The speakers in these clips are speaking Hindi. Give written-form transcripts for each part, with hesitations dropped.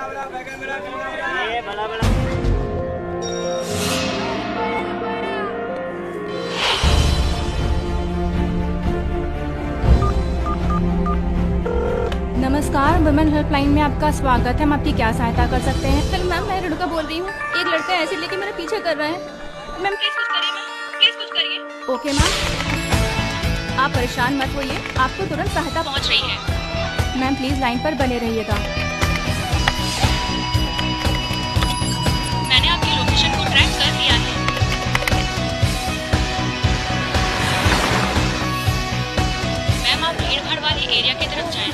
नमस्कार, वुमेन हेल्पलाइन में आपका स्वागत है। हम आपकी क्या सहायता कर सकते हैं? हेलो मैम, मैं रेणुका बोल रही हूँ। एक लड़का ऐसे लेके मेरा पीछा कर रहा है। मैम प्लीज कुछ करिए, मैम प्लीज कुछ करिए। ओके मैम, आप परेशान मत होइए, आपको तुरंत सहायता पहुँच रही है। मैम प्लीज लाइन पर बने रहिएगा। मैंने आपकी लोकेशन को ट्रैक कर लिया है। मैम आप भीड़ भाड़ वाली एरिया की तरफ जाएं।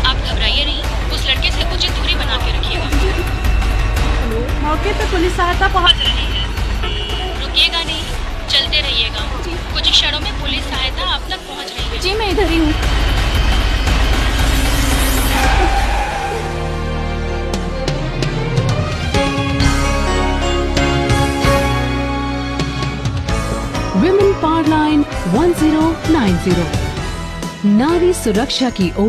आप घबराइए नहीं, उस लड़के से उचित दूरी बना के रखिएगा। मौके पे पुलिस सहायता पहुंच रही है, रुकिएगा नहीं, चलते रहिएगा। कुछ क्षणों में पुलिस सहायता आप तक पहुंच रही है। जी मैं इधर ही हूँ। विमेन पावर लाइन 1090 नारी सुरक्षा की ओर।